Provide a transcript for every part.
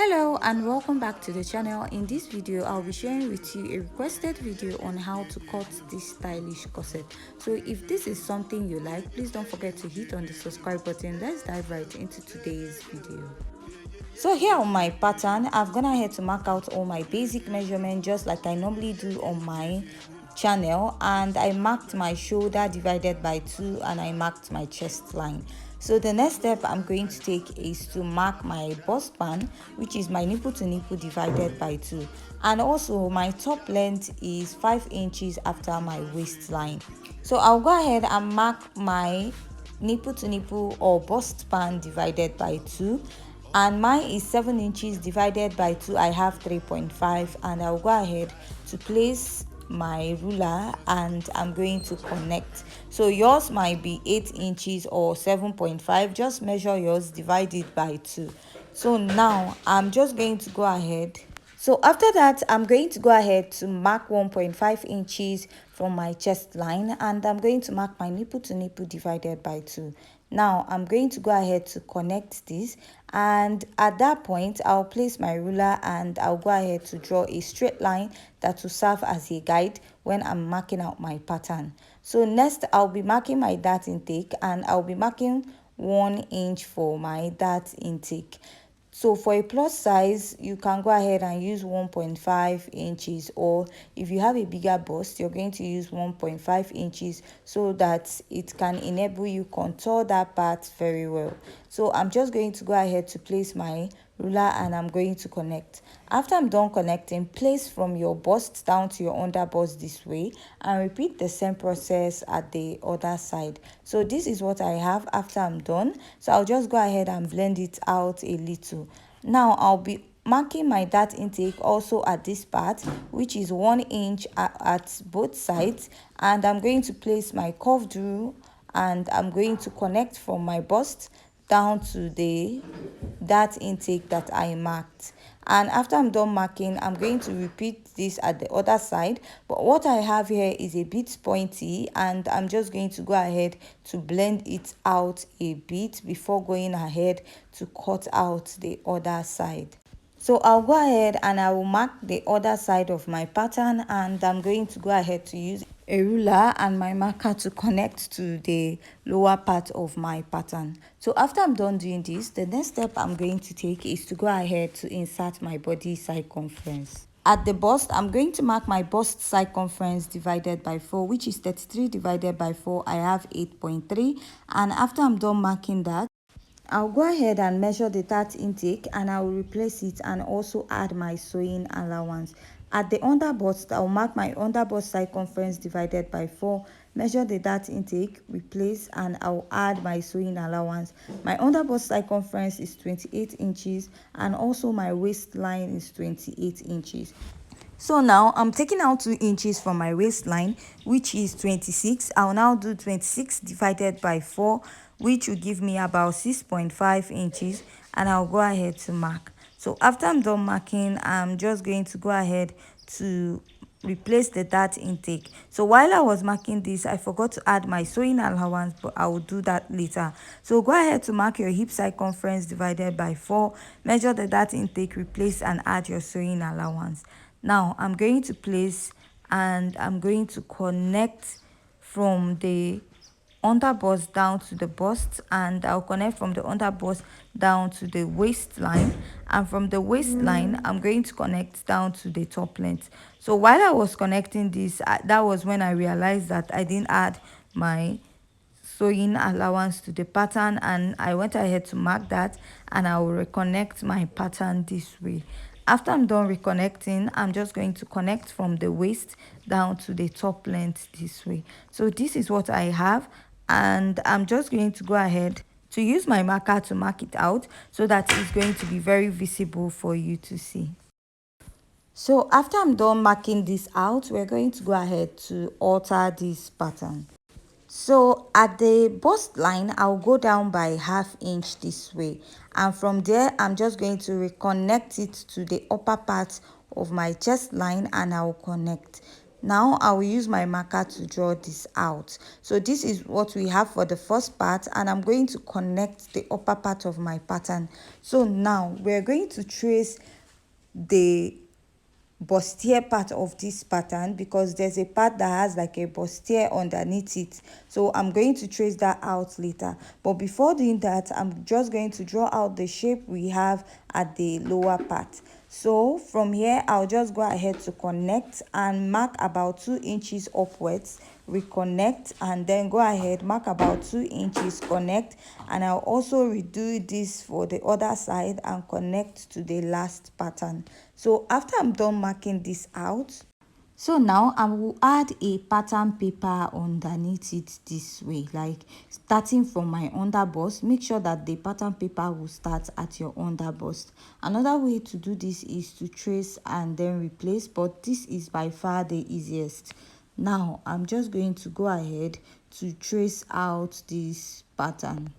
Hello and welcome back to the channel. In this video I'll be sharing with you a requested video on how to cut this stylish corset. So if this is something you like, please don't forget to hit on the subscribe button. Let's dive right into today's video. So here on my pattern, I've gone ahead to mark out all my basic measurements just like I normally do on my channel, and I marked my shoulder divided by 2 and I marked my chest line. So the next step I'm going to take is to mark my bust span, which is my nipple to nipple divided by 2, and also my top length is 5 inches after my waistline. So I'll go ahead and mark my nipple to nipple or bust span divided by 2, and mine is 7 inches divided by 2. I have 3.5, and I'll go ahead to place my ruler and I'm going to connect. So yours might be 8 inches or 7.5. Just measure yours, divide it by 2. So now I'm just going to go ahead. So after that, I'm going to go ahead to mark 1.5 inches from my chest line, and I'm going to mark my nipple to nipple divided by 2. Now I'm going to go ahead to connect this, and at that point I'll place my ruler and I'll go ahead to draw a straight line that will serve as a guide when I'm marking out my pattern. So next I'll be marking my dart intake, and I'll be marking 1 inch for my dart intake. So for a plus size, you can go ahead and use 1.5 inches, or if you have a bigger bust, you're going to use 1.5 inches so that it can enable you contour that part very well. So I'm just going to go ahead to place my ruler and I'm going to connect. After I'm done connecting, place from your bust down to your underbust this way, and repeat the same process at the other side. So this is what I have after I'm done. So I'll just go ahead and blend it out a little. Now I'll be marking my dart intake also at this part, which is 1 inch at both sides, and I'm going to place my curved rule and I'm going to connect from my bust down to the dart intake that I marked. And after I'm done marking, I'm going to repeat this at the other side, but what I have here is a bit pointy, and I'm just going to go ahead to blend it out a bit before going ahead to cut out the other side. So I'll go ahead and I will mark the other side of my pattern, and I'm going to go ahead to use a ruler and my marker to connect to the lower part of my pattern. So after I'm done doing this, the next step I'm going to take is to go ahead to insert my body circumference. At the bust, I'm going to mark my bust circumference divided by 4, which is 33 divided by 4. I have 8.3, and after I'm done marking that, I'll go ahead and measure the dart intake and I will replace it and also add my sewing allowance. At the underbust, I'll mark my underbust circumference divided by 4, measure the dart intake, replace, and I'll add my sewing allowance. My underbust circumference is 28 inches and also my waistline is 28 inches. So now I'm taking out 2 inches from my waistline, which is 26. I'll now do 26 divided by 4, which will give me about 6.5 inches, and I'll go ahead to mark. So after I'm done marking, I'm just going to go ahead to replace the dart intake. So while I was marking this, I forgot to add my sewing allowance, but I will do that later. So go ahead to mark your hip circumference divided by 4, measure the dart intake, replace, and add your sewing allowance. Now I'm going to place and I'm going to connect from the underbust down to the bust, and I'll connect from the underbust down to the waistline, and from the waistline I'm going to connect down to the top length. So while I was connecting this, that was when I realized that I didn't add my sewing allowance to the pattern, and I went ahead to mark that, and I will reconnect my pattern this way. After I'm done reconnecting, I'm just going to connect from the waist down to the top length this way. So this is what I have, and I'm just going to go ahead to use my marker to mark it out so that it's going to be very visible for you to see. So after I'm done marking this out, we're going to go ahead to alter this pattern. So at the bust line, I'll go down by ½ inch this way, and from there I'm just going to reconnect it to the upper part of my chest line and I'll connect. Now I will use my marker to draw this out. So this is what we have for the first part, and I'm going to connect the upper part of my pattern. So now we're going to trace the bustier part of this pattern, because there's a part that has like a bustier underneath it. So I'm going to trace that out later, but before doing that, I'm just going to draw out the shape we have at the lower part. So from here, I'll just go ahead to connect and mark about 2 inches upwards, reconnect, and then go ahead mark about 2 inches, connect, and I'll also redo this for the other side and connect to the last pattern. So after I'm done marking this out, so now I will add a pattern paper underneath it this way, like starting from my underbust. Make sure that the pattern paper will start at your underbust. Another way to do this is to trace and then replace, but this is by far the easiest. Now I'm just going to go ahead to trace out this pattern.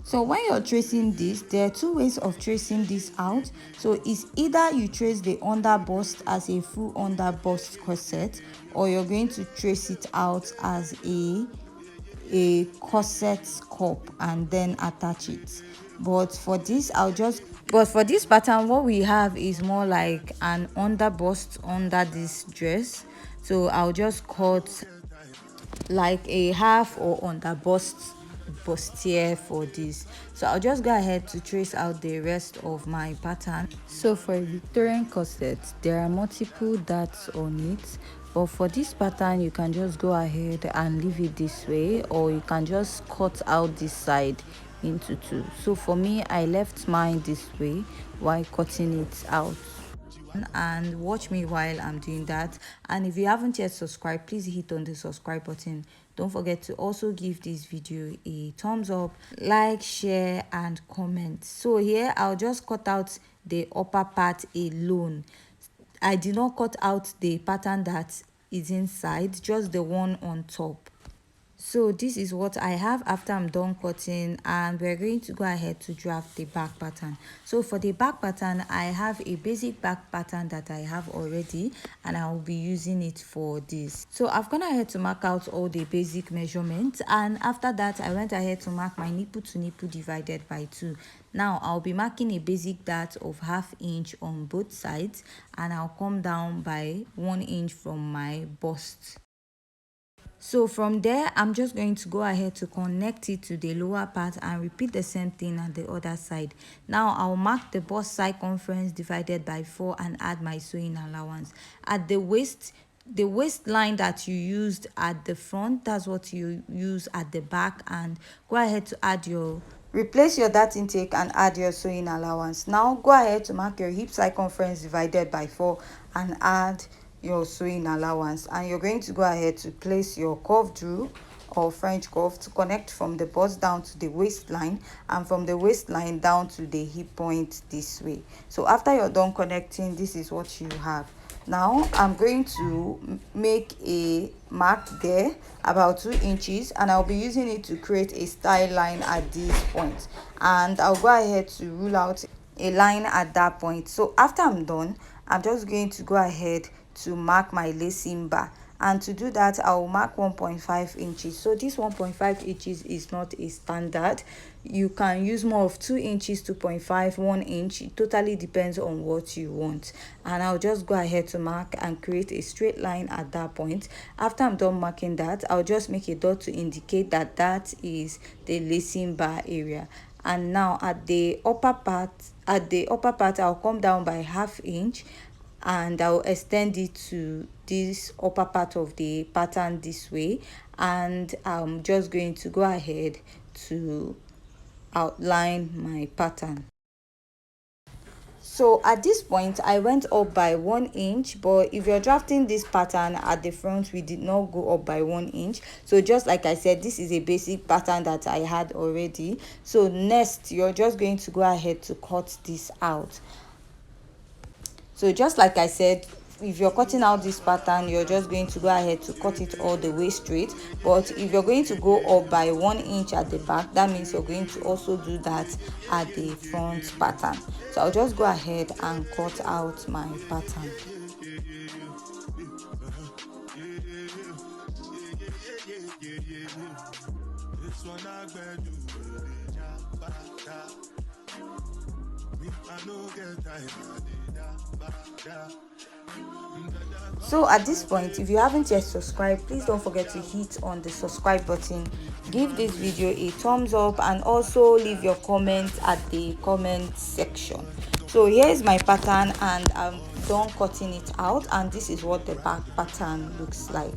So when you're tracing this, there are 2 ways of tracing this out. So it's either you trace the underbust as a full underbust corset, or you're going to trace it out as a corset cup and then attach it. But for this pattern, what we have is more like an underbust under this dress. So I'll just cut like a half or underbust bustier for this. So I'll just go ahead to trace out the rest of my pattern. So for a Victorian corset, there are multiple dots on it, but for this pattern you can just go ahead and leave it this way, or you can just cut out this side into 2. So for me, I left mine this way while cutting it out. And watch me while I'm doing that. And if you haven't yet subscribed, please hit on the subscribe button. Don't forget to also give this video a thumbs up, like, share, and comment. So here I'll just cut out the upper part alone. I did not cut out the pattern that is inside, just the one on top. So this is what I have after I'm done cutting, and we're going to go ahead to draft the back pattern. So for the back pattern, I have a basic back pattern that I have already, and I will be using it for this. So I've gone ahead to mark out all the basic measurements, and after that I went ahead to mark my nipple to nipple divided by 2. Now I'll be marking a basic dart of 1/2 inch on both sides, and I'll come down by 1 inch from my bust. So from there, I'm just going to go ahead to connect it to the lower part and repeat the same thing at the other side. Now I'll mark the bust circumference divided by 4 and add my sewing allowance. At the waistline that you used at the front, that's what you use at the back, and go ahead to add your replace your dart intake and add your sewing allowance. Now go ahead to mark your hip circumference divided by 4 and add your sewing allowance, and you're going to go ahead to place your curved rule or French curve to connect from the bust down to the waistline, and from the waistline down to the hip point this way. So after you're done connecting, this is what you have. Now I'm going to make a mark there about 2 inches, and I'll be using it to create a style line at this point, and I'll go ahead to rule out a line at that point. So after I'm done, I'm just going to go ahead to mark my lacing bar, and to do that I will mark 1.5 inches. So this 1.5 inches is not a standard. You can use more of 2 inches, 2.5, 1 inch. It totally depends on what you want, and I'll just go ahead to mark and create a straight line at that point. After I'm done marking that, I'll just make a dot to indicate that that is the lacing bar area. And now at the upper part I'll come down by 1/2 inch, and I'll extend it to this upper part of the pattern this way, and I'm just going to go ahead to outline my pattern. So at this point I went up by 1 inch, but if you're drafting this pattern at the front, we did not go up by 1 inch. So just like I said, this is a basic pattern that I had already. So next you're just going to go ahead to cut this out. So just like I said, if you're cutting out this pattern, you're just going to go ahead to cut it all the way straight. But if you're going to go up by 1 inch at the back, that means you're going to also do that at the front pattern. So I'll just go ahead and cut out my pattern. So at this point, if you haven't yet subscribed, please don't forget to hit on the subscribe button, give this video a thumbs up, and also leave your comments at the comment section. So here's my pattern, and I'm done cutting it out, and this is what the back pattern looks like.